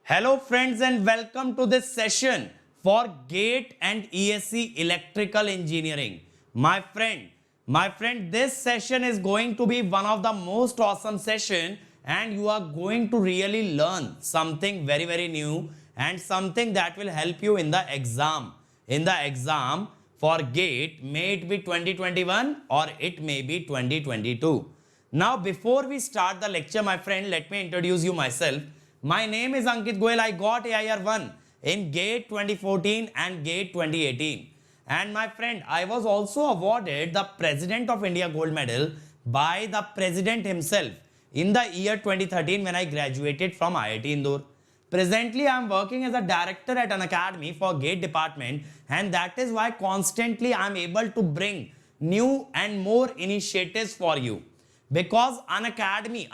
Hello friends and welcome to this session for GATE and ESC Electrical Engineering. My friend, this session is going to be one of the most awesome session and you are going to really learn something very new and something that will help you in the exam. In the exam for GATE, may it be 2021 or it may be 2022. Now, before we start the lecture, my friend, let me introduce you myself. My name is Ankit Goyal. I got AIR 1 in GATE 2014 and GATE 2018. And my friend, I was also awarded the President of India Gold Medal by the President himself in the year 2013 when I graduated from IIT Indore. Presently, I am working as a director at an academy for GATE department, and that is why constantly I am able to bring new and more initiatives for you. Because an academy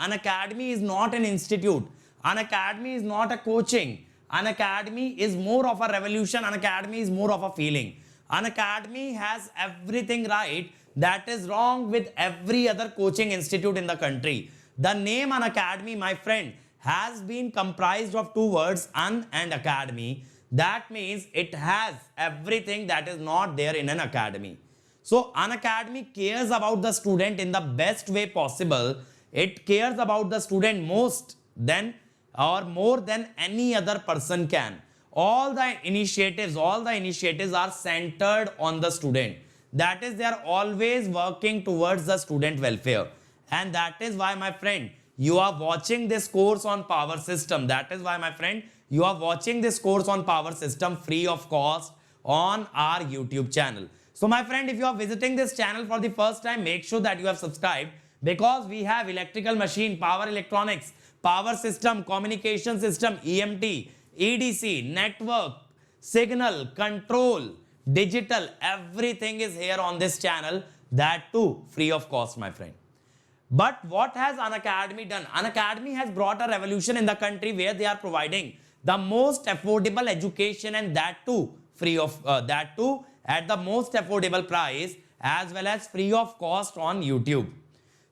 is not an institute. An academy is not a coaching. An academy is more of a revolution. An academy is more of a feeling. An academy has everything right that is wrong with every other coaching institute in the country. The name An Academy, my friend, has been comprised of two words, un and academy. That means it has everything that is not there in an academy. So an academy cares about the student in the best way possible. It cares about the student most than or more than any other person can. All the initiatives are centered on the student. That is, they are always working towards the student welfare. And that is why, my friend, you are watching this course on power system. That is why, my friend, you are watching this course on power system free of cost on our YouTube channel. So my friend, if you are visiting this channel for the first time, make sure that you have subscribed, because we have electrical machine, power electronics, power system, communication system, EMT, EDC, network, signal, control, digital, everything is here on this channel, that too free of cost, my friend. But what has An Academy done? An Academy has brought a revolution in the country where they are providing the most affordable education, and that too free of that too at the most affordable price, as well as free of cost on YouTube.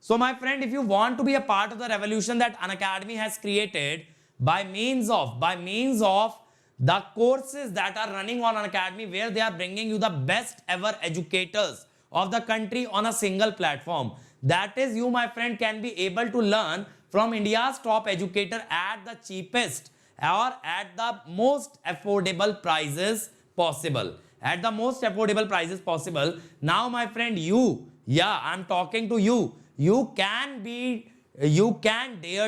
So my friend, if you want to be a part of the revolution that An Academy has created by means of the courses that are running on An Academy, where they are bringing you the best ever educators of the country on a single platform. That is, you, my friend, can be able to learn from India's top educator at the cheapest or at the most affordable prices possible. At the most affordable prices possible. Now, my friend, I'm talking to you. You can dare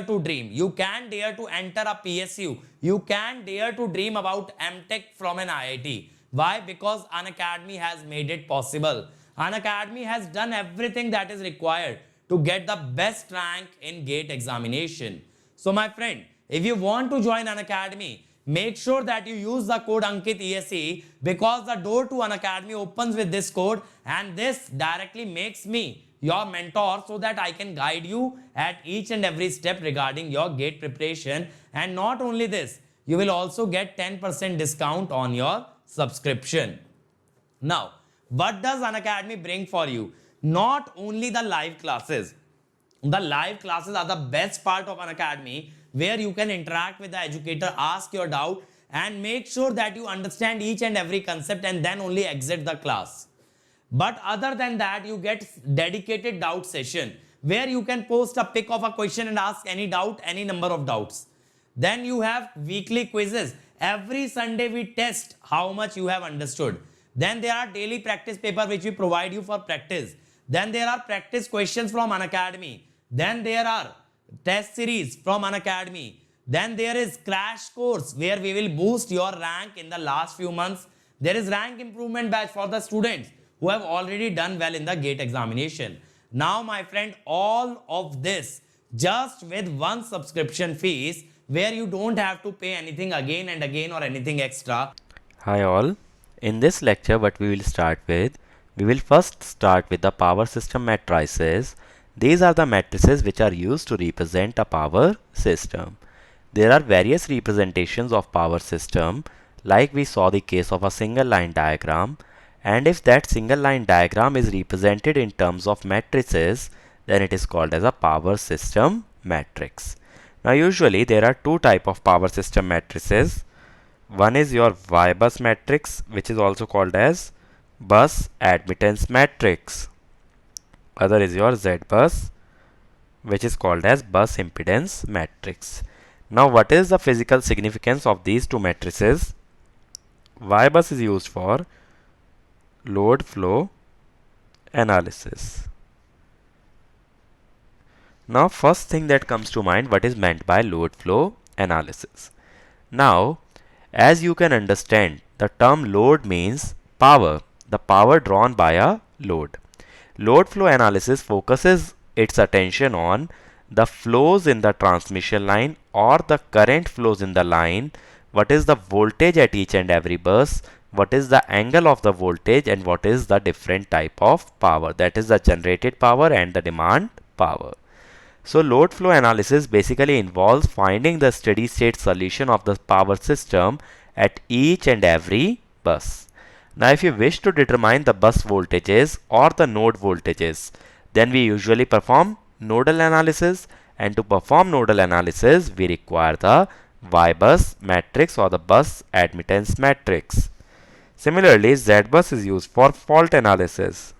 to dream. You can dare to enter a PSU. You can dare to dream about MTech from an IIT. Why? Because An Academy has made it possible. An Academy has done everything that is required to get the best rank in GATE examination. So my friend, if you want to join An Academy, make sure that you use the code Ankit ESE, because the door to An Academy opens with this code, and this directly makes me your mentor so that I can guide you at each and every step regarding your GATE preparation. And not only this, you will also get 10% discount on your subscription. Now, what does An Academy bring for you? Not only the live classes. The live classes are the best part of An Academy, where you can interact with the educator, ask your doubt, and make sure that you understand each and every concept and then only exit the class. But other than that, you get dedicated doubt session, where you can post a pic of a question and ask any doubt, any number of doubts. Then you have weekly quizzes. Every Sunday we test how much you have understood. Then there are daily practice paper which we provide you for practice. Then there are practice questions from An Academy. Then there are test series from An Academy. Then there is crash course where we will boost your rank in the last few months. There is rank improvement batch for the students who have already done well in the GATE examination. Now, my friend, all of this just with one subscription fees, where you don't have to pay anything again and again or anything extra. Hi all. In this lecture, what we will start with, we will first start with the power system matrices. These are the matrices which are used to represent a power system. There are various representations of power system, like we saw the case of a single line diagram, and if that single line diagram is represented in terms of matrices, then it is called as a power system matrix. Now usually there are two type of power system matrices. One is your Y bus matrix, which is also called as bus admittance matrix. Other is your Z bus, which is called as bus impedance matrix. Now what is the physical significance of these two matrices? Y bus is used for load flow analysis. Now first thing that comes to mind, what is meant by load flow analysis? Now as you can understand, the term load means power, the power drawn by a load. Load flow analysis focuses its attention on the flows in the transmission line or the current flows in the line, what is the voltage at each and every bus, what is the angle of the voltage, and what is the different type of power, that is the generated power and the demand power. So load flow analysis basically involves finding the steady state solution of the power system at each and every bus. Now if you wish to determine the bus voltages or the node voltages, then we usually perform nodal analysis, and to perform nodal analysis we require the Y bus matrix or the bus admittance matrix. Similarly, Z bus is used for fault analysis.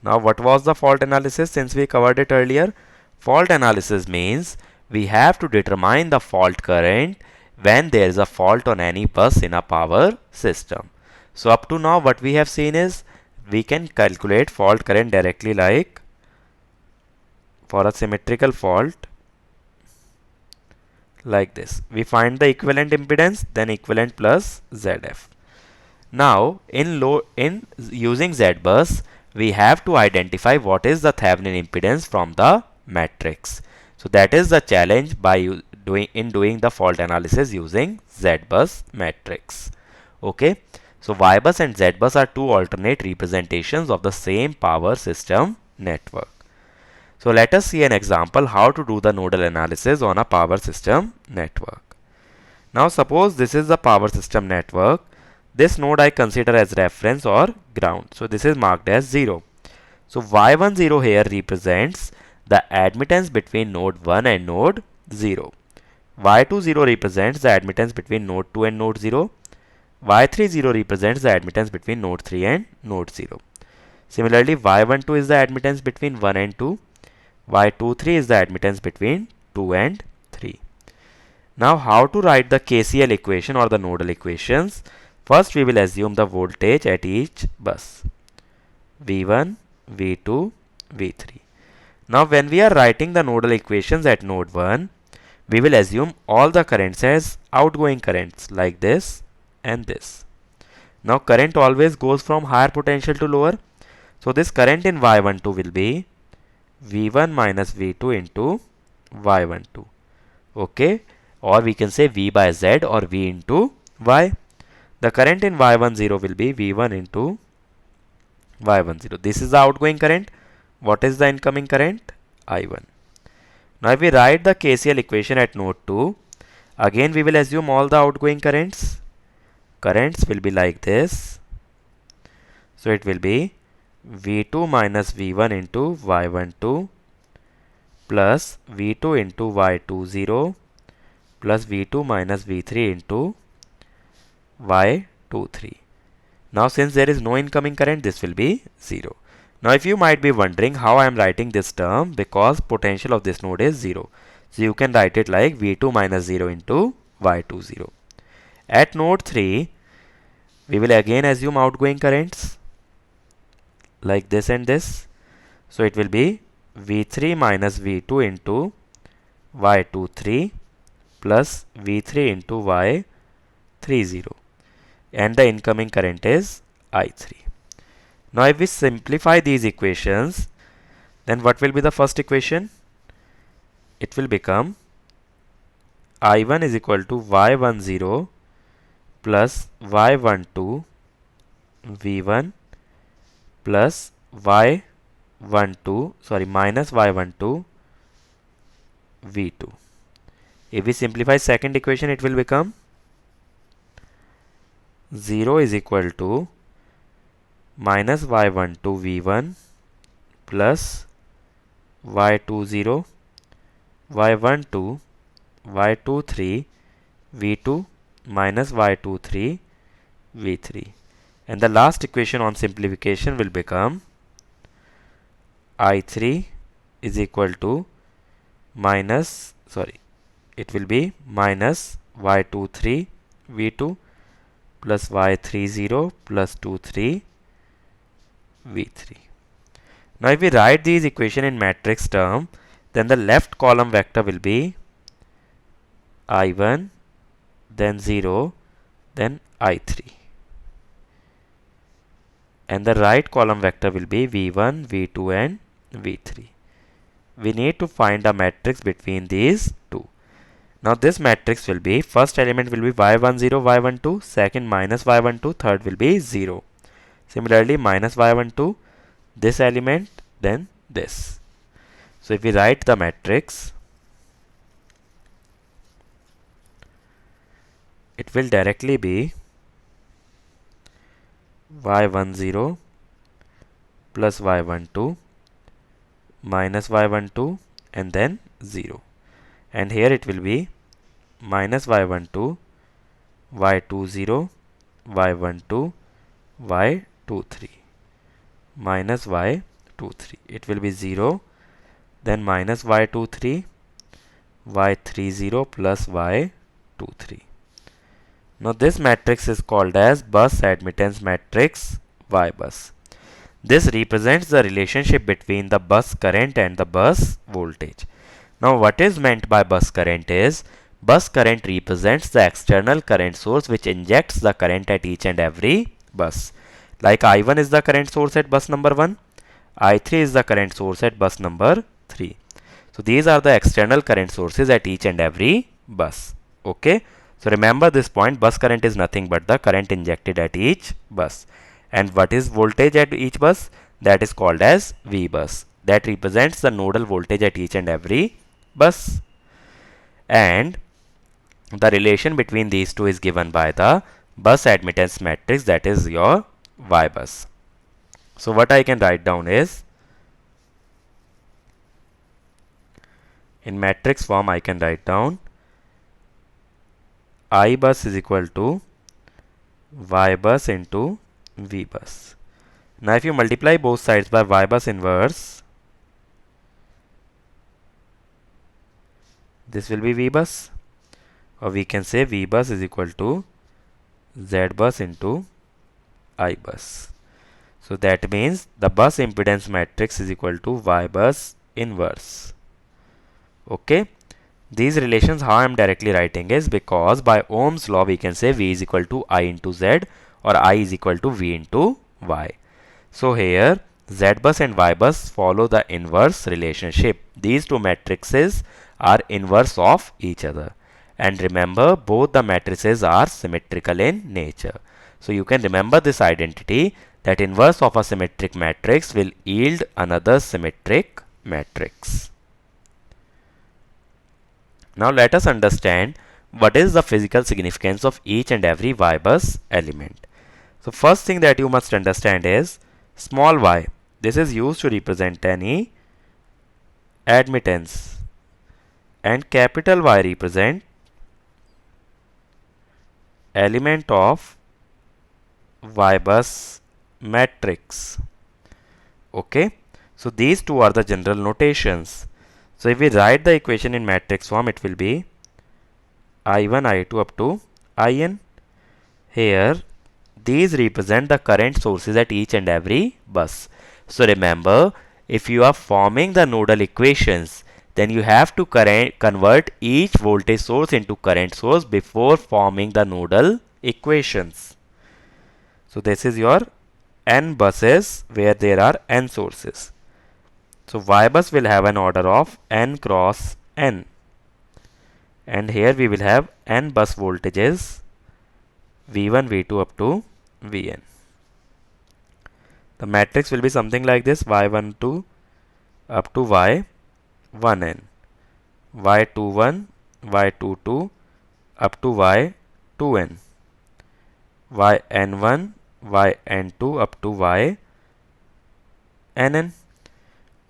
Now what was the fault analysis, since we covered it earlier? Fault analysis means we have to determine the fault current when there is a fault on any bus in a power system. So up to now what we have seen is we can calculate fault current directly, like for a symmetrical fault like this. We find the equivalent impedance, then equivalent plus ZF. Now in using Z bus, we have to identify what is the Thevenin impedance from the matrix. So that is the challenge by doing the fault analysis using Z bus matrix. Okay, so Y bus and Z bus are two alternate representations of the same power system network. So let us see an example how to do the nodal analysis on a power system network. Now suppose this is the power system network. This node I consider as reference or ground. So this is marked as 0. So Y10 here represents the admittance between node 1 and node 0. Y20 represents the admittance between node 2 and node 0. Y30 represents the admittance between node 3 and node 0. Similarly, Y12 is the admittance between 1 and 2. Y23 is the admittance between 2 and 3. Now how to write the KCL equation or the nodal equations? First we will assume the voltage at each bus, V1, V2, V3. Now when we are writing the nodal equations at node 1, we will assume all the currents as outgoing currents like this and this. Now current always goes from higher potential to lower. So this current in Y12 will be V1 minus V2 into Y12. Okay, or we can say V by Z or V into Y. The current in Y10 will be V1 into Y10. This is the outgoing current. What is the incoming current? I1. Now if we write the KCL equation at node 2, again we will assume all the outgoing currents. Currents will be like this. So it will be V2 minus V1 into Y12 plus V2 into Y20 plus V2 minus V3 into Y23. Now since there is no incoming current, this will be 0. Now if you might be wondering how I am writing this term, because potential of this node is 0. So you can write it like V2 minus 0 into Y20. At node 3, we will again assume outgoing currents like this and this. So it will be V3 minus V2 into Y23 plus V3 into Y30. And the incoming current is I3. Now if we simplify these equations, then what will be the first equation? It will become I1 is equal to Y10 plus Y12 V1 plus minus Y12 V2. If we simplify second equation, it will become 0 is equal to minus Y12 V1 plus Y20 y12, y23, v2 minus y23, v3. And the last equation on simplification will become I3 is equal to minus, it will be minus y23 v2 plus y30 plus 23 v3. Now if we write these equation in matrix term, then the left column vector will be I1, then 0, then I3. And the right column vector will be v1, v2 and v3. We need to find a matrix between these two. Now this matrix will be, first element will be y10, y12, second minus y12, third will be 0. Similarly, minus y12, this element, then this. So if we write the matrix, it will directly be y10 plus y12 minus y12 and then 0. And here it will be minus y12, y20, y12, y23 minus y23. It will be 0, then minus y23, y30 plus y23. Now this matrix is called as bus admittance matrix Y bus. This represents the relationship between the bus current and the bus voltage. Now what is meant by bus current is, bus current represents the external current source which injects the current at each and every bus. Like I1 is the current source at bus number 1, I3 is the current source at bus number 3. So these are the external current sources at each and every bus. Okay. So remember this point, bus current is nothing but the current injected at each bus. And what is voltage at each bus? That is called as V bus. That represents the nodal voltage at each and every bus. And the relation between these two is given by the bus admittance matrix, that is your Y bus. So what I can write down is, in matrix form I can write down I bus is equal to Y bus into V bus. Now if you multiply both sides by Y bus inverse, this will be V bus, or we can say V bus is equal to Z bus into I bus. So that means the bus impedance matrix is equal to Y bus inverse. Okay. These relations how I am directly writing is because by Ohm's law we can say V is equal to I into Z or I is equal to V into Y. So here Z bus and Y bus follow the inverse relationship. These two matrices are inverse of each other. And remember, both the matrices are symmetrical in nature. So you can remember this identity, that inverse of a symmetric matrix will yield another symmetric matrix. Now let us understand what is the physical significance of each and every Y bus element. So first thing that you must understand is small y. This is used to represent any admittance, and capital Y represent element of Y bus matrix. Okay. So these two are the general notations. So if we write the equation in matrix form, it will be I1, I2 up to In. Here, these represent the current sources at each and every bus. So remember, if you are forming the nodal equations, then you have to convert each voltage source into current source before forming the nodal equations. So this is your n buses where there are n sources. So Y bus will have an order of n cross n. And here we will have n bus voltages V1, V2 up to Vn. The matrix will be something like this: Y12 up to Y1n, Y21, Y22 up to Y2n, Yn1, Yn2 up to Ynn.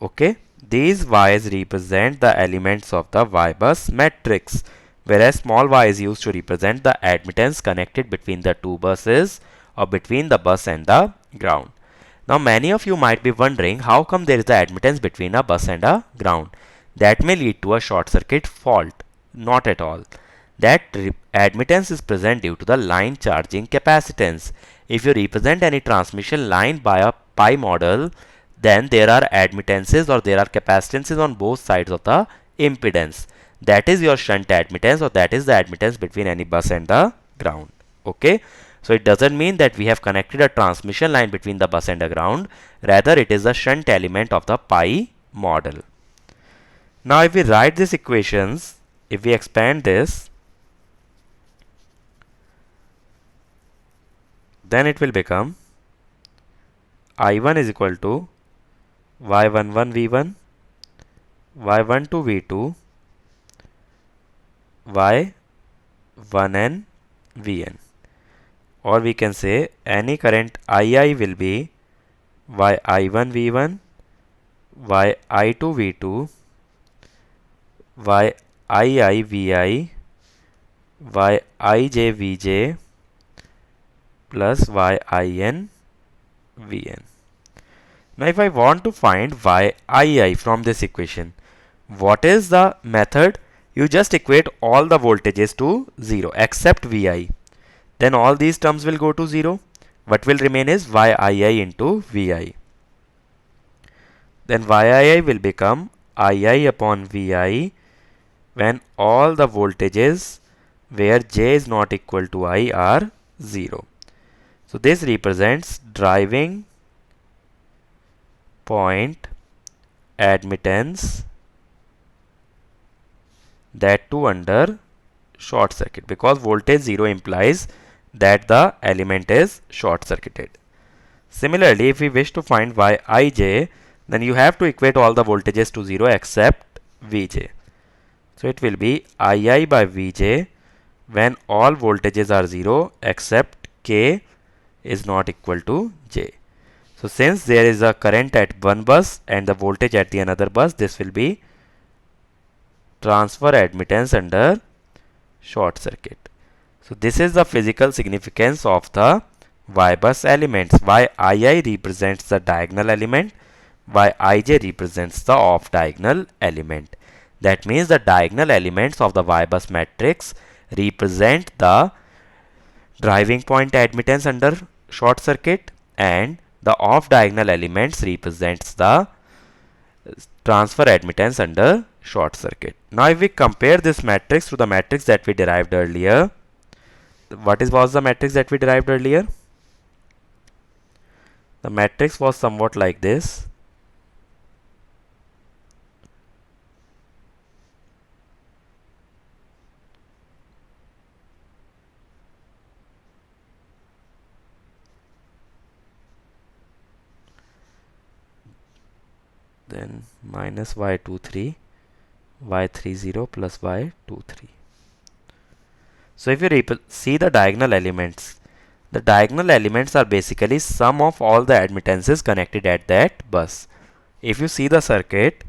Okay, These y's represent the elements of the y bus matrix, whereas small y is used to represent the admittance connected between the two buses or between the bus and the ground. Now many of you might be wondering how come there is the admittance between a bus and a ground. That may lead to a short circuit fault. Not at all. That admittance is present due to the line charging capacitance. If you represent any transmission line by a pi model, then there are admittances or there are capacitances on both sides of the impedance. That is your shunt admittance, or that is the admittance between any bus and the ground. Okay. So it doesn't mean that we have connected a transmission line between the bus and the ground. Rather, it is the shunt element of the pi model. Now if we write these equations, if we expand this, then it will become I1 is equal to y11 v1, y12 v2, y1n vn. Or we can say any current II will be yi1 v1, yi2 v2, yii vi, yij vj plus yin vn. Now if I want to find yii from this equation, what is the method? You just equate all the voltages to 0 except vi. Then all these terms will go to 0. What will remain is yii into vi. Then yii will become ii upon vi when all the voltages where j is not equal to I are 0. So this represents driving point admittance, that too under short circuit, because voltage 0 implies that the element is short circuited. Similarly, if we wish to find yij, then you have to equate all the voltages to 0 except vj. So it will be ii by vj when all voltages are 0 except k is not equal to j. So since there is a current at one bus and the voltage at the another bus, this will be transfer admittance under short circuit. So this is the physical significance of the Y bus elements. Yii represents the diagonal element, Yij represents the off diagonal element. That means the diagonal elements of the Y bus matrix represent the driving point admittance under short circuit, and the off diagonal elements represents the transfer admittance under short circuit. Now if we compare this matrix to the matrix that we derived earlier, was the matrix that we derived earlier? The matrix was somewhat like this. Then minus y23, y30 plus y23. So if you see the diagonal elements are basically sum of all the admittances connected at that bus. If you see the circuit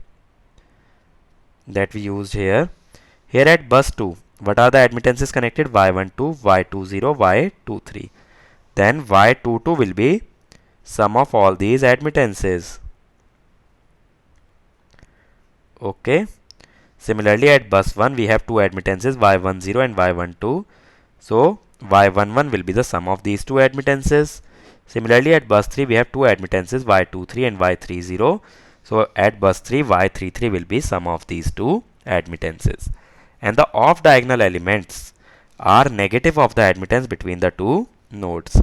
that we used here at bus 2, what are the admittances connected? y12, y20, y23. Then y22 will be sum of all these admittances. Okay. Similarly, at bus 1 we have two admittances, y10 and y12. So y11 will be the sum of these two admittances. Similarly, at bus 3 we have two admittances, y23 and y30. So at bus 3 y33 will be sum of these two admittances. And the off diagonal elements are negative of the admittance between the two nodes.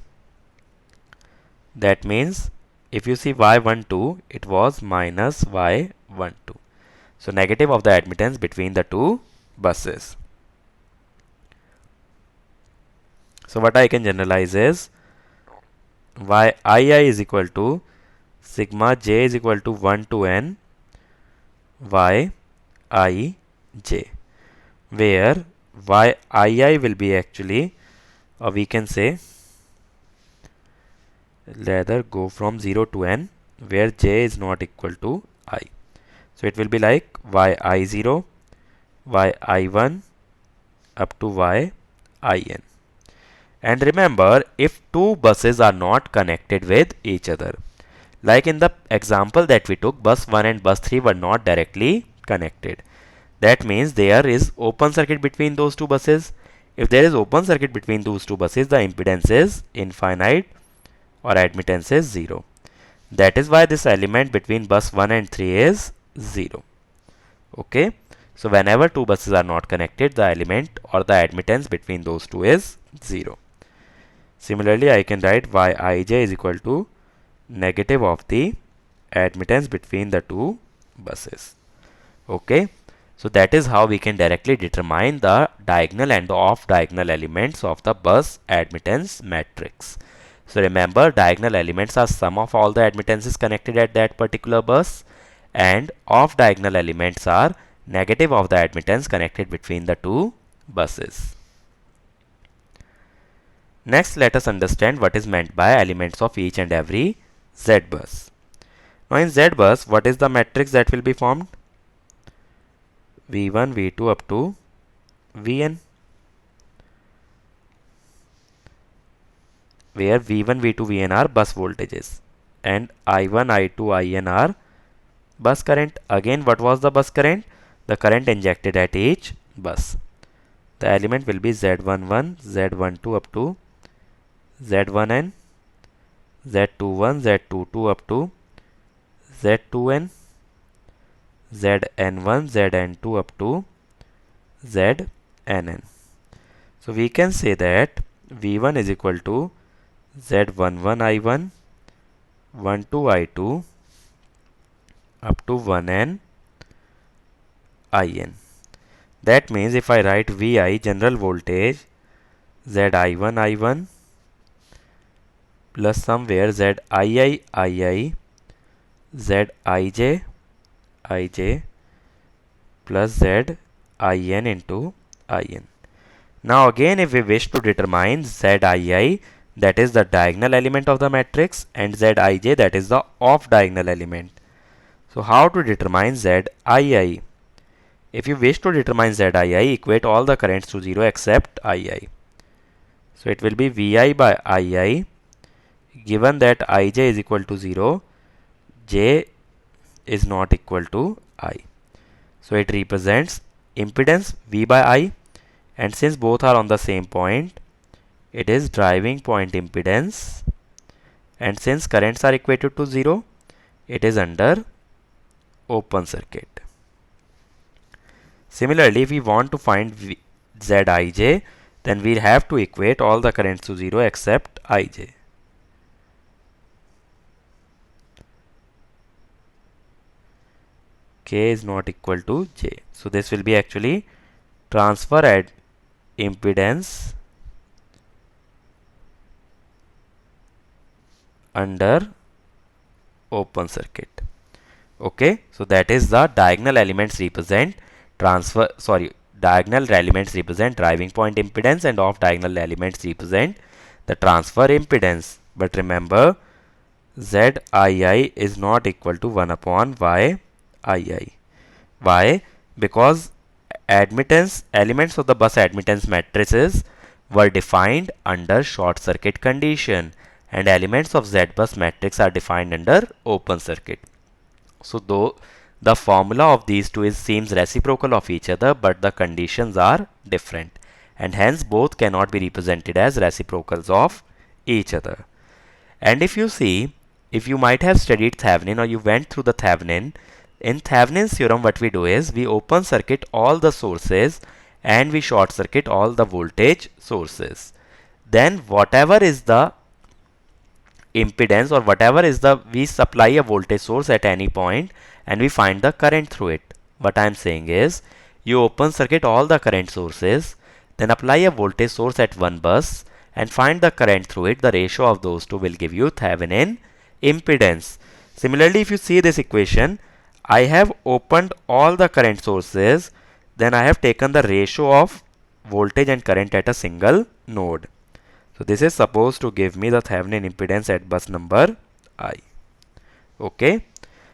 That means if you see y12, it was minus y12. So negative of the admittance between the two buses. So what I can generalize is yii is equal to sigma j is equal to 1 to n y I j, where yii will be actually, or we can say rather go from 0 to n, where j is not equal to I. So it will be like yi0, yi1 up to yin. And remember, if two buses are not connected with each other, like in the example that we took, bus 1 and bus 3 were not directly connected. That means there is open circuit between those two buses. If there is open circuit between those two buses, the impedance is infinite or admittance is 0. That is why this element between bus 1 and 3 is 0. Okay. So whenever two buses are not connected, the element or the admittance between those two is 0. Similarly, I can write yij is equal to negative of the admittance between the two buses. Okay. So that is how we can directly determine the diagonal and the off diagonal elements of the bus admittance matrix. So remember, diagonal elements are sum of all the admittances connected at that particular bus, and off diagonal elements are negative of the admittance connected between the two buses. Next, let us understand what is meant by elements of each and every Z bus. Now in Z bus, what is the matrix that will be formed? V1, V2 up to Vn, where V1, V2, Vn are bus voltages and I1, I2, In are bus current. Again, what was the bus current? The current injected at each bus. The element will be Z11, Z12 up to Z1n, Z21, Z22 up to Z2n, Zn1, Zn2 up to Znn. So we can say that V1 is equal to Z11 I1, 12 I2 up to 1n In. That means if I write Vi, general voltage, Zi1 I1 plus somewhere Zii II, Zij Ij plus Zin into In. Now again, if we wish to determine Zii, that is the diagonal element of the matrix, and Zij, that is the off diagonal element. So how to determine Zii? If you wish to determine Zii, equate all the currents to 0 except Ii. So it will be Vi by Ii. Given that Ij is equal to 0, J is not equal to I. So it represents impedance V by I, and since both are on the same point, it is driving point impedance, and since currents are equated to 0, it is under open circuit. Similarly, if we want to find Zij, then we have to equate all the currents to 0 except Ij. K is not equal to J. So this will be actually transfer at impedance under open circuit. Okay, so that is the diagonal elements represent diagonal elements represent driving point impedance, and off diagonal elements represent the transfer impedance. But remember, Zii is not equal to 1 upon Yii. Why? Because elements of the bus admittance matrices were defined under short circuit condition, and elements of Z bus matrix are defined under open circuit. So though the formula of these two seems reciprocal of each other, but the conditions are different, and hence both cannot be represented as reciprocals of each other. And if you see, if you might have studied Thevenin or you went through the Thevenin, in Thevenin's theorem what we do is we open circuit all the sources and we short circuit all the voltage sources. Then whatever is the impedance or whatever is we supply a voltage source at any point and we find the current through it. What I am saying is you open circuit all the current sources, then apply a voltage source at one bus and find the current through it. The ratio of those two will give you Thevenin impedance. Similarly, if you see this equation, I have opened all the current sources, then I have taken the ratio of voltage and current at a single node. So this is supposed to give me the Thevenin impedance at bus number I. Okay.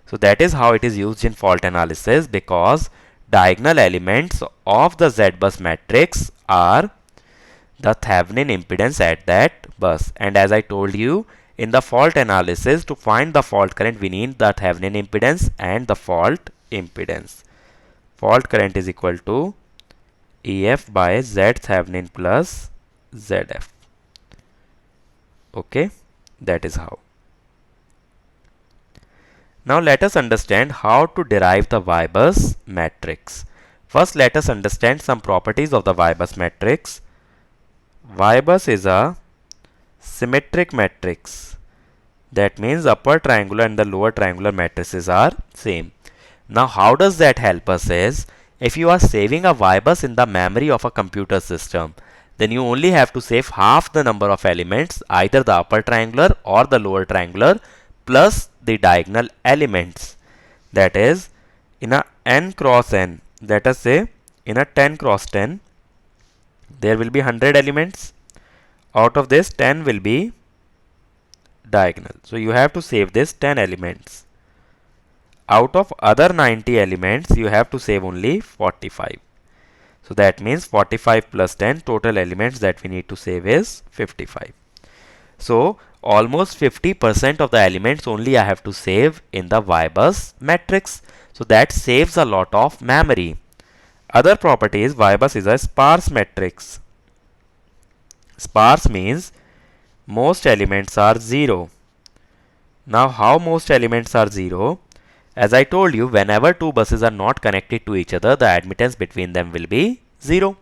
So that is how it is used in fault analysis, because diagonal elements of the Z bus matrix are the Thevenin impedance at that bus. And as I told you, in the fault analysis, to find the fault current, we need the Thevenin impedance and the fault impedance. Fault current is equal to EF by Z Thevenin plus ZF. Okay, that is how. Now let us understand how to derive the Y-bus matrix. First, let us understand some properties of the Y-bus matrix. Y-bus is a symmetric matrix. That means upper triangular and the lower triangular matrices are same. Now how does that help us is, if you are saving a Y-bus in the memory of a computer system, then you only have to save half the number of elements, either the upper triangular or the lower triangular, plus the diagonal elements. That is, in a n cross n, let us say in a 10 cross 10, there will be 100 elements. Out of this, 10 will be diagonal. So you have to save this 10 elements. Out of other 90 elements, you have to save only 45. So that means 45 plus 10, total elements that we need to save is 55. So almost 50% of the elements only I have to save in the Y-bus matrix. So that saves a lot of memory. Other property is Y-bus is a sparse matrix. Sparse means most elements are 0. Now how most elements are 0? As I told you, whenever two buses are not connected to each other, the admittance between them will be 0.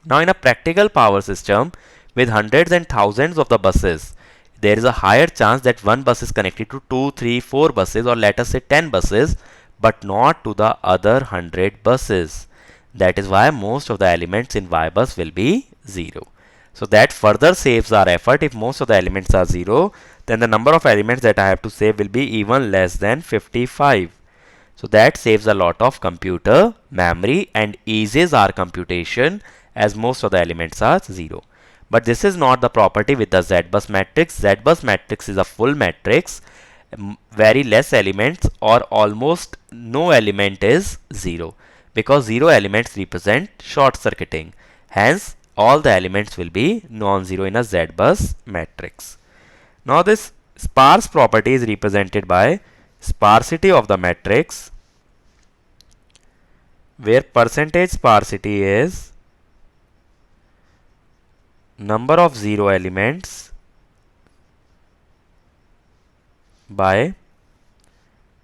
Now in a practical power system with hundreds and thousands of the buses, there is a higher chance that one bus is connected to 2, 3, 4 buses, or let us say 10 buses, but not to the other 100 buses. That is why most of the elements in Y bus will be 0. So that further saves our effort. If most of the elements are 0, then the number of elements that I have to save will be even less than 55. So that saves a lot of computer memory and eases our computation, as most of the elements are 0. But this is not the property with the Z-bus matrix. Z-bus matrix is a full matrix. Very less elements or almost no element is 0, because 0 elements represent short circuiting. Hence, all the elements will be non-zero in a Z-bus matrix. Now this sparse property is represented by sparsity of the matrix, where percentage sparsity is number of 0 elements by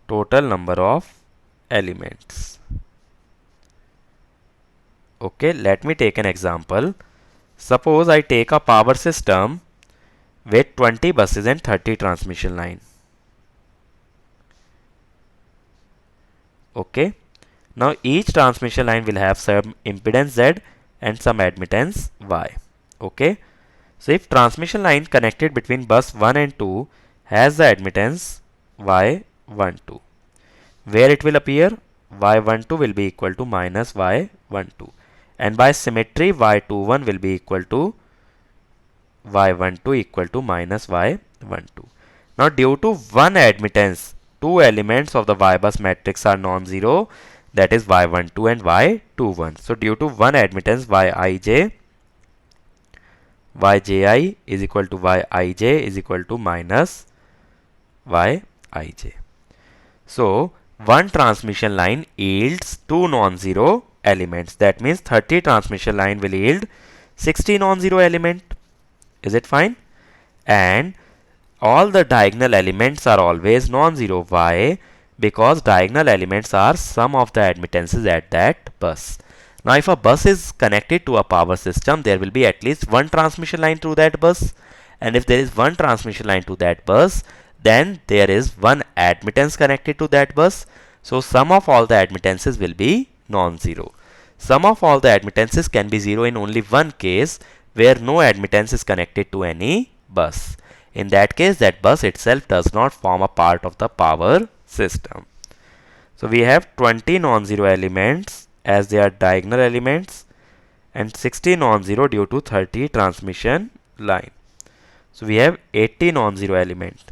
total number of elements. Okay, let me take an example. Suppose I take a power system with 20 buses and 30 transmission line. Okay, now each transmission line will have some impedance Z and some admittance Y. Okay, so if transmission line connected between bus 1 and 2 has the admittance Y12, where it will appear Y12 will be equal to minus Y12, and by symmetry Y21 will be equal to Y12 equal to minus Y12. Now due to one admittance, two elements of the Y-bus matrix are non-zero, that is Y12 and Y21. So due to one admittance, Yij is equal to Yij is equal to minus Yij. So one transmission line yields two non-zero elements. That means 30 transmission line will yield 60 non-zero element. Is it fine? And all the diagonal elements are always non-zero. Why? Because diagonal elements are sum of the admittances at that bus. Now if a bus is connected to a power system, there will be at least one transmission line through that bus. And if there is one transmission line to that bus, then there is one admittance connected to that bus. So sum of all the admittances will be non-zero. Sum of all the admittances can be 0 in only one case, where no admittance is connected to any bus. In that case, that bus itself does not form a part of the power system. So we have 20 non-zero elements as they are diagonal elements, and 60 non-zero due to 30 transmission line. So we have 80 non-zero element.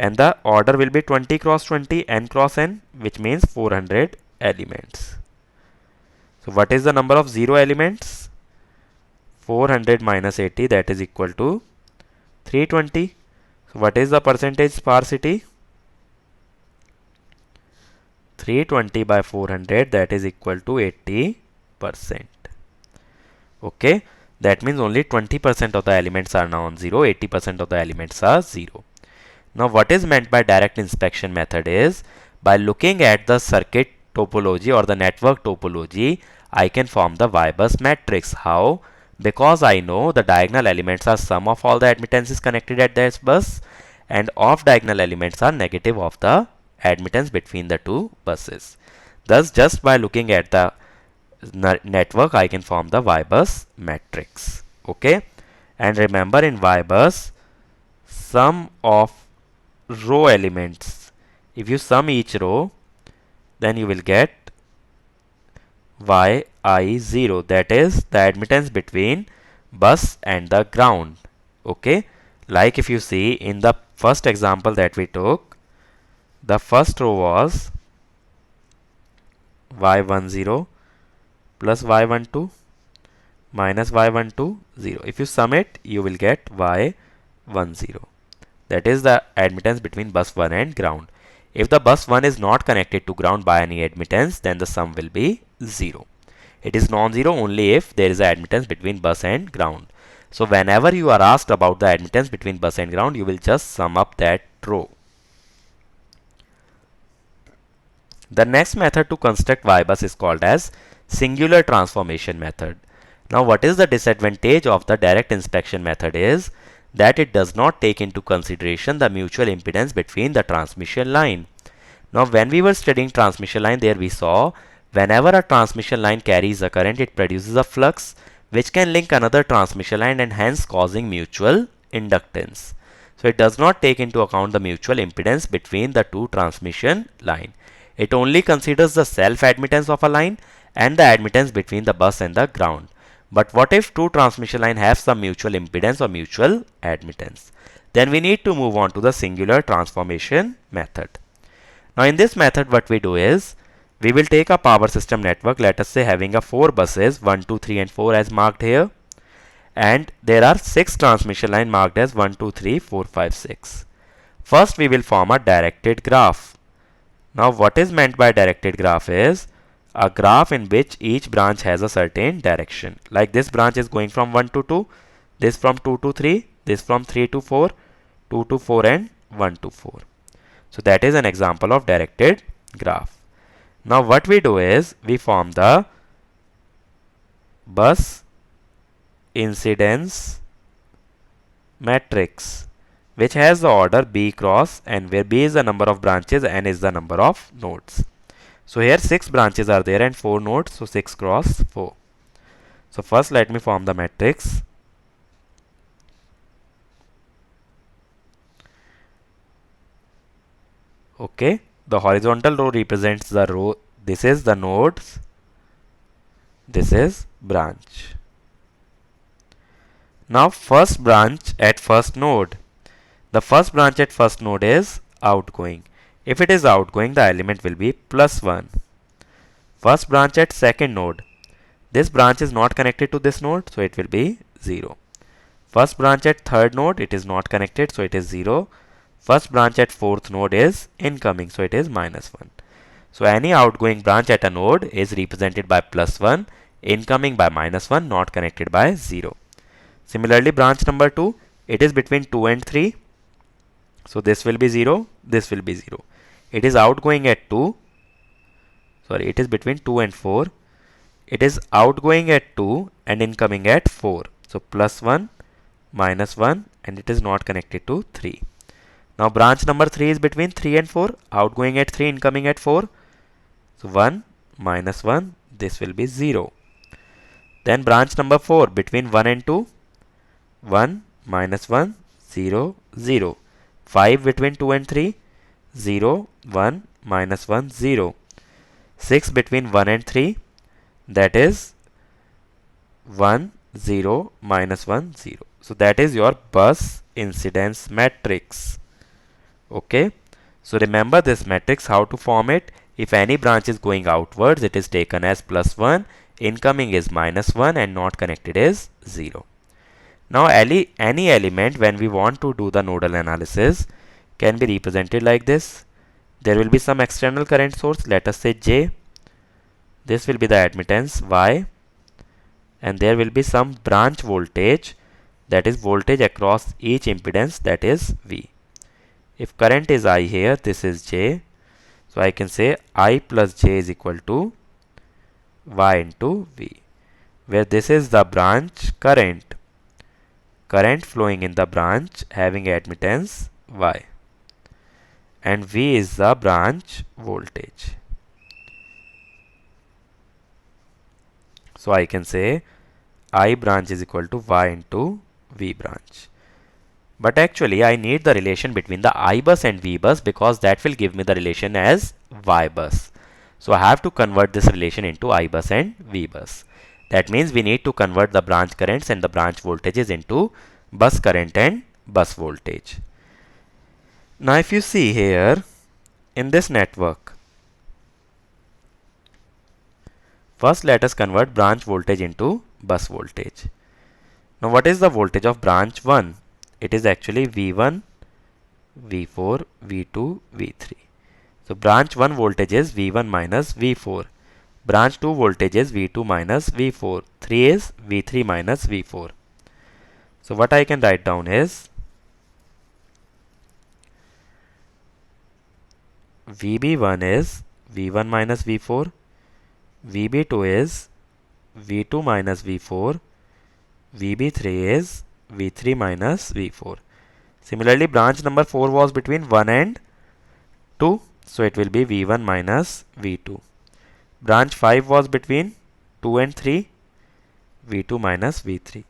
and the order will be 20 cross 20, n cross n, which means 400 elements. So what is the number of 0 elements? 400 minus 80, that is equal to 320. So what is the percentage sparsity? 320 by 400, that is equal to 80%. Okay, that means only 20% of the elements are non-zero, 80% of the elements are 0. Now what is meant by direct inspection method is, by looking at the circuit topology or the network topology, I can form the Y-bus matrix. How? Because I know the diagonal elements are sum of all the admittances connected at this bus, and off diagonal elements are negative of the admittance between the two buses. Thus, just by looking at the network, I can form the Y-bus matrix. Okay, and remember, in Y-bus, sum of row elements, if you sum each row, then you will get yi0, that is the admittance between bus and the ground. Okay, like if you see in the first example that we took, the first row was y10 plus y12 minus y12 0. If you sum it, you will get y10. That is the admittance between bus 1 and ground. If the bus 1 is not connected to ground by any admittance, then the sum will be 0. It is non-zero only if there is an admittance between bus and ground. So whenever you are asked about the admittance between bus and ground, you will just sum up that row. The next method to construct Y-bus is called as singular transformation method. Now what is the disadvantage of the direct inspection method is that it does not take into consideration the mutual impedance between the transmission line. Now when we were studying transmission line, there we saw whenever a transmission line carries a current, it produces a flux which can link another transmission line and hence causing mutual inductance. So it does not take into account the mutual impedance between the two transmission line. It only considers the self-admittance of a line and the admittance between the bus and the ground. But what if two transmission lines have some mutual impedance or mutual admittance? Then we need to move on to the singular transformation method. Now in this method, what we do is, we will take a power system network, let us say having a 4 buses, 1, 2, 3 and 4 as marked here. And there are 6 transmission lines marked as 1, 2, 3, 4, 5, 6. First we will form a directed graph. Now what is meant by directed graph is a graph in which each branch has a certain direction. Like this branch is going from 1 to 2, this from 2 to 3, this from 3 to 4, 2 to 4 and 1 to 4. So that is an example of directed graph. Now what we do is we form the bus incidence matrix, which has the order B cross n, where B is the number of branches, n is the number of nodes. So here 6 branches are there and 4 nodes, so 6 cross 4. So first let me form the matrix. Okay, the horizontal row represents the row, this is the nodes, this is branch. Now first branch at first node. The first branch at first node is outgoing. If it is outgoing, the element will be plus 1. First branch at second node. This branch is not connected to this node, so it will be 0. First branch at third node, it is not connected, so it is 0. First branch at fourth node is incoming, so it is minus 1. So any outgoing branch at a node is represented by plus 1, incoming by minus 1, not connected by 0. Similarly, branch number 2, it is between 2 and 3. So this will be 0, this will be 0. It is outgoing at 2. Sorry, it is between 2 and 4. It is outgoing at 2 and incoming at 4. So plus 1, minus 1, and it is not connected to 3. Now branch number 3 is between 3 and 4, outgoing at 3, incoming at 4. So 1, minus 1, this will be 0. Then branch number 4 between 1 and 2, 1, minus 1, 0, 0. 5 between 2 and 3, 0, 1, minus 1, 0. 6 between 1 and 3, that is 1, 0, minus 1, 0. So that is your bus incidence matrix. Okay, so remember this matrix, how to form it. If any branch is going outwards, it is taken as +1, incoming is -1, and not connected is 0. Now any element, when we want to do the nodal analysis, can be represented like this. There will be some external current source, let us say J. This will be the admittance Y, and there will be some branch voltage, that is voltage across each impedance, that is V. If current is I here, this is J. So I can say I plus J is equal to Y into V, where this is the branch current flowing in the branch having admittance Y, and V is the branch voltage. So I can say I branch is equal to Y into V branch. But actually I need the relation between the I bus and V bus, because that will give me the relation as Y bus. So I have to convert this relation into I bus and V bus. That means we need to convert the branch currents and the branch voltages into bus current and bus voltage. Now if you see here in this network, first let us convert branch voltage into bus voltage. Now what is the voltage of branch 1? It is actually V1, V4, V2, V3. So branch 1 voltage is V1 minus V4. Branch 2 voltage is V2 minus V4. 3 is V3 minus V4. So what I can write down is VB1 is V1 minus V4. VB2 is V2 minus V4. VB3 is V3 minus V4. Similarly, branch number 4 was between 1 and 2. So it will be V1 minus V2. Branch 5 was between 2 and 3. V2 minus V3.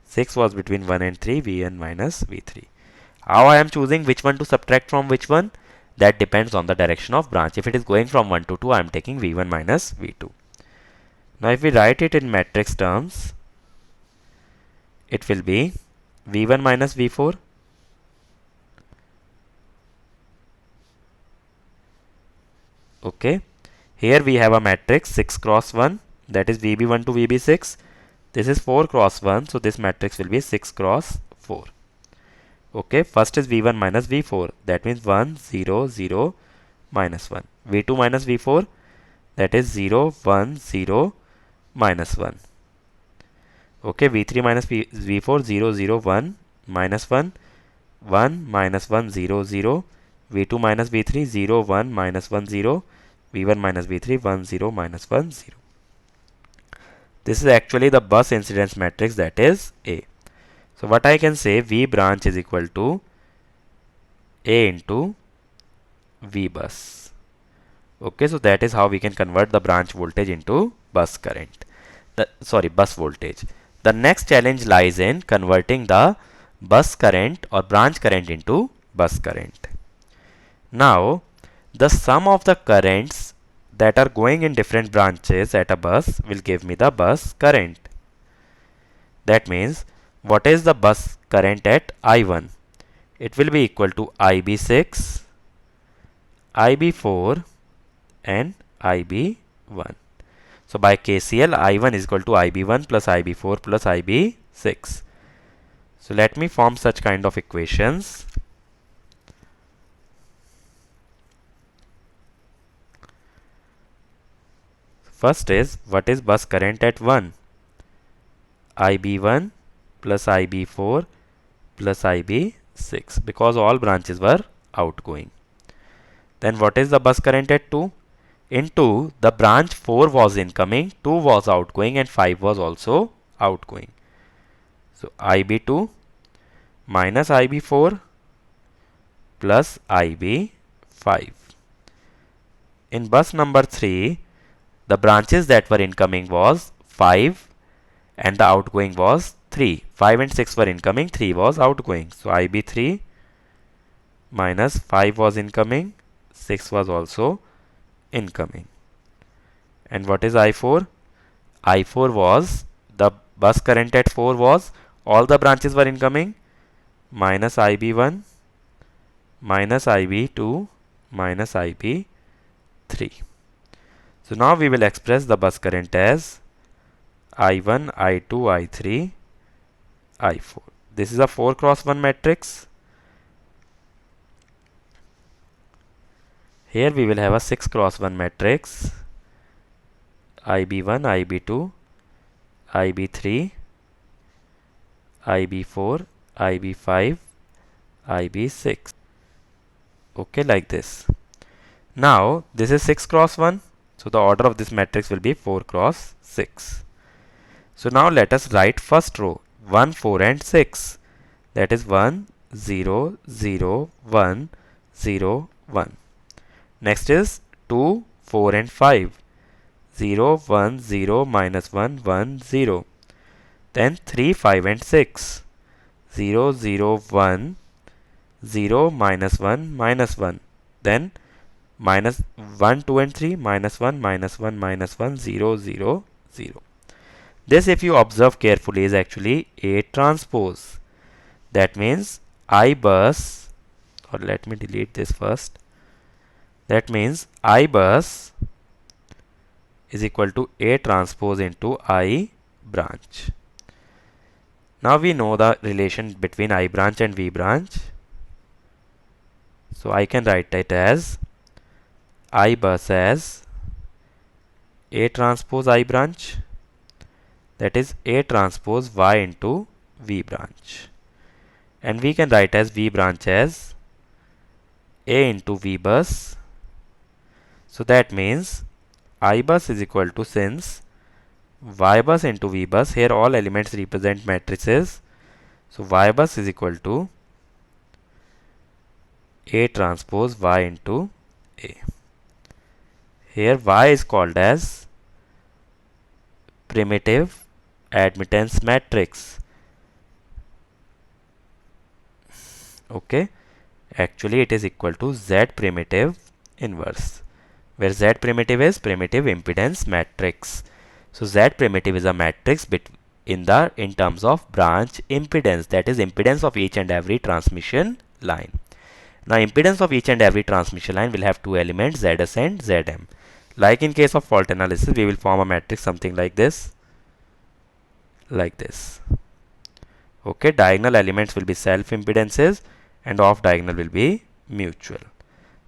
6 was between 1 and 3. Vn minus V3. How I am choosing which one to subtract from which one? That depends on the direction of branch. If it is going from 1 to 2, I am taking V1 minus V2. Now if we write it in matrix terms, it will be V1 minus V4 okay. Here we have a matrix 6 cross 1, that is VB1 to VB6. This is 4 cross 1, so this matrix will be 6 cross 4. Okay, first is V1 minus V4, that means 1, 0, 0, minus 1. V2 minus V4, that is 0, 1, 0, minus 1. Okay, V3 minus V4, 0, 0, 1, minus 1, 1, minus 1, 0, 0. V2 minus V3, 0, 1, minus 1, 0. V1 minus V3, 1, 0, minus 1, 0. This is actually the bus incidence matrix, that is A. So what I can say, V branch is equal to A into V bus. Okay, so that is how we can convert the branch voltage into bus current. Bus voltage. The next challenge lies in converting the bus current or branch current into bus current. Now, the sum of the currents that are going in different branches at a bus will give me the bus current. That means, what is the bus current at I1? It will be equal to IB6, IB4 and IB1. So by KCL, I1 is equal to IB1 plus IB4 plus IB6. So let me form such kind of equations. First is, what is bus current at 1? IB1 plus IB4 plus IB6, because all branches were outgoing. Then what is the bus current at 2? In 2, the branch 4 was incoming, 2 was outgoing and 5 was also outgoing. So IB2 minus IB4 plus IB5. In bus number 3, the branches that were incoming was 5 and the outgoing was 3. 5 and 6 were incoming, 3 was outgoing. So IB3 minus 5 was incoming, 6 was also incoming. And what is I4? I4 was, the bus current at 4 was, all the branches were incoming, minus IB1 minus IB2 minus IB3. So now we will express the bus current as I1, I2, I3, I4. This is a 4 cross 1 matrix. Here we will have a 6 cross 1 matrix. IB1, IB2, IB3, IB4, IB5, IB6. Okay, like this. Now this is 6 cross 1. So the order of this matrix will be 4 cross 6. So now let us write first row 1, 4 and 6. That is 1, 0, 0, 1, 0, 1. Next is 2, 4 and 5. 0, 1, 0, minus 1, 1, 0. Then 3, 5 and 6. 0, 0, 1, 0, minus 1, minus 1. Then minus 1, 2 and 3, minus 1, minus 1, minus 1, 0, 0, 0. This, if you observe carefully, is actually A transpose. That means I bus, or let me delete this first. That means I bus is equal to A transpose into I branch. Now we know the relation between I branch and V branch. So I can write it as I bus as A transpose I branch. That is A transpose Y into V branch. And we can write as V branch as A into V bus. So that means I bus is equal to, since Y bus into V bus, here all elements represent matrices. So Y bus is equal to A transpose Y into A. Here Y is called as primitive admittance matrix. Okay, actually it is equal to Z primitive inverse, where Z primitive is primitive impedance matrix. So Z primitive is a matrix in terms of branch impedance, that is impedance of each and every transmission line. Now impedance of each and every transmission line will have two elements, Zs and Zm. Like in case of fault analysis, we will form a matrix something like this. Like this. Okay, diagonal elements will be self impedances and off diagonal will be mutual.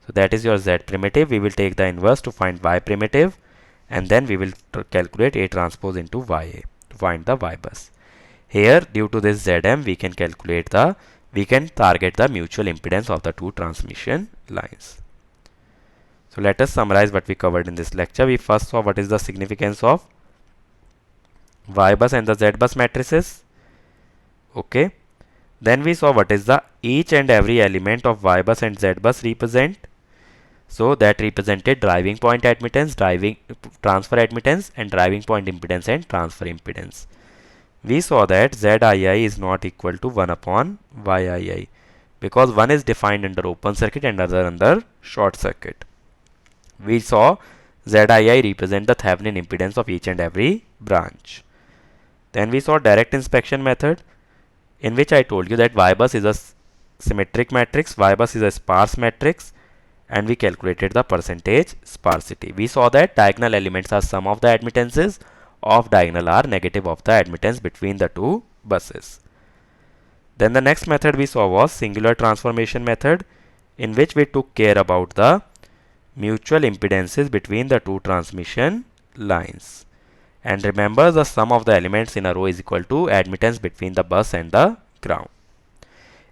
So that is your Z primitive. We will take the inverse to find Y primitive, and then we will calculate A transpose into YA to find the Y bus. Here, due to this Zm, we can target the mutual impedance of the two transmission lines. So let us summarize what we covered in this lecture. We first saw what is the significance of Y bus and the Z bus matrices. Okay. Then we saw what is the each and every element of Y bus and Z bus represent. So that represented driving point admittance, transfer admittance, and driving point impedance and transfer impedance. We saw that Zii is not equal to 1 upon Yii, because one is defined under open circuit and other under short circuit. We saw Zii represent the Thevenin impedance of each and every branch. Then we saw direct inspection method, in which I told you that Y bus is a symmetric matrix, Y bus is a sparse matrix, and we calculated the percentage sparsity. We saw that diagonal elements are sum of the admittances, off diagonal are negative of the admittance between the two buses. Then the next method we saw was singular transformation method, in which we took care about the mutual impedances between the two transmission lines. And remember, the sum of the elements in a row is equal to admittance between the bus and the ground.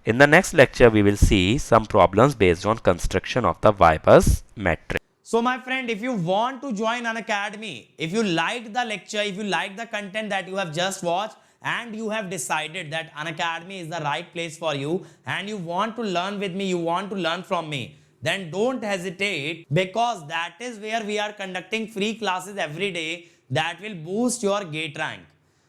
In the next lecture, we will see some problems based on construction of the Y bus matrix. So my friend, if you want to join Unacademy, if you liked the lecture, if you like the content that you have just watched, and you have decided that Unacademy is the right place for you, and you want to learn with me, you want to learn from me, then don't hesitate, because that is where we are conducting free classes every day that will boost your GATE rank.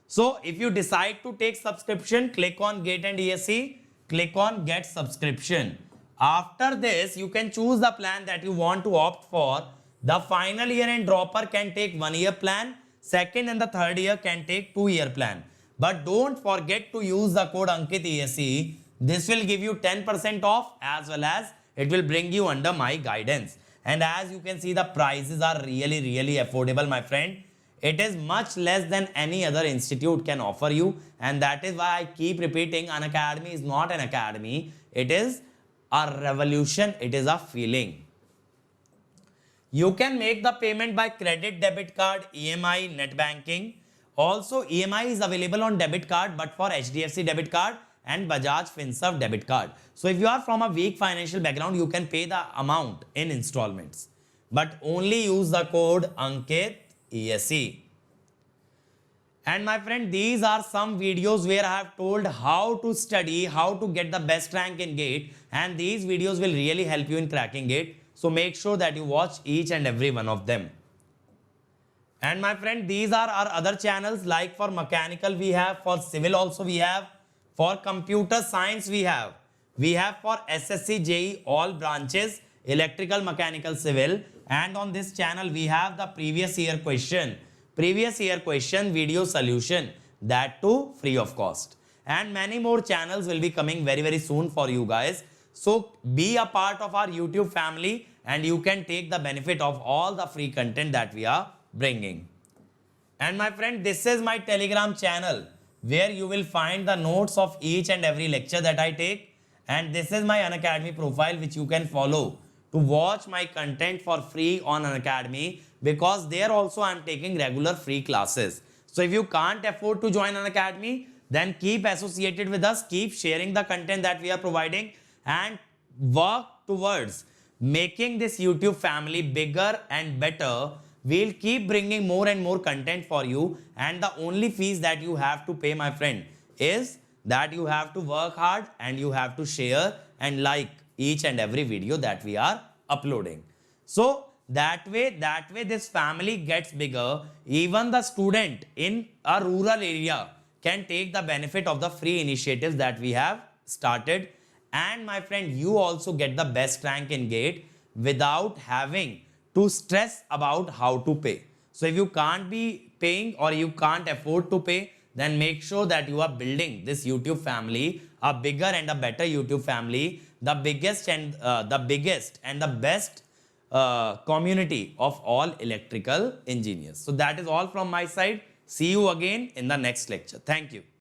So if you decide to take subscription, click on GATE and ESE, click on get subscription. After this, you can choose the plan that you want to opt for. The final year and dropper can take 1 year plan, second and the third year can take 2 year plan. But don't forget to use the code Ankit ESE. This will give you 10% off as well as it will bring you under my guidance. And as you can see, the prices are really affordable, my friend. It is much less than any other institute can offer you, and that is why I keep repeating, Unacademy is not an academy. It is a revolution. It is a feeling. You can make the payment by credit, debit card, EMI, net banking. Also, EMI is available on debit card, but for HDFC debit card and Bajaj Finserv debit card. So if you are from a weak financial background, you can pay the amount in installments, but only use the code Ankit ESE. And my friend, these are some videos where I have told how to study, how to get the best rank in GATE, and these videos will really help you in cracking GATE. So make sure that you watch each and every one of them. And my friend, these are our other channels, like for mechanical we have, for civil also we have, for computer science we have for SSC, JEE, all branches, electrical, mechanical, civil. And on this channel we have the previous year question video solution, that too free of cost. And many more channels will be coming very soon for you guys. So be a part of our YouTube family and you can take the benefit of all the free content that we are bringing. And my friend, this is my Telegram channel where you will find the notes of each and every lecture that I take. And this is my Unacademy profile which you can follow to watch my content for free on Unacademy, because there also I am taking regular free classes. So if you can't afford to join Unacademy, then keep associated with us, keep sharing the content that we are providing, and work towards making this YouTube family bigger and better. We'll keep bringing more and more content for you, and the only fees that you have to pay, my friend, is that you have to work hard and you have to share and like each and every video that we are uploading. So that way this family gets bigger. Even the student in a rural area can take the benefit of the free initiatives that we have started. And my friend, you also get the best rank in GATE without having to stress about how to pay. So if you can't be paying or you can't afford to pay, then make sure that you are building this YouTube family, a bigger and a better YouTube family, the biggest and the best community of all electrical engineers. So that is all from my side. See you again in the next lecture. Thank you.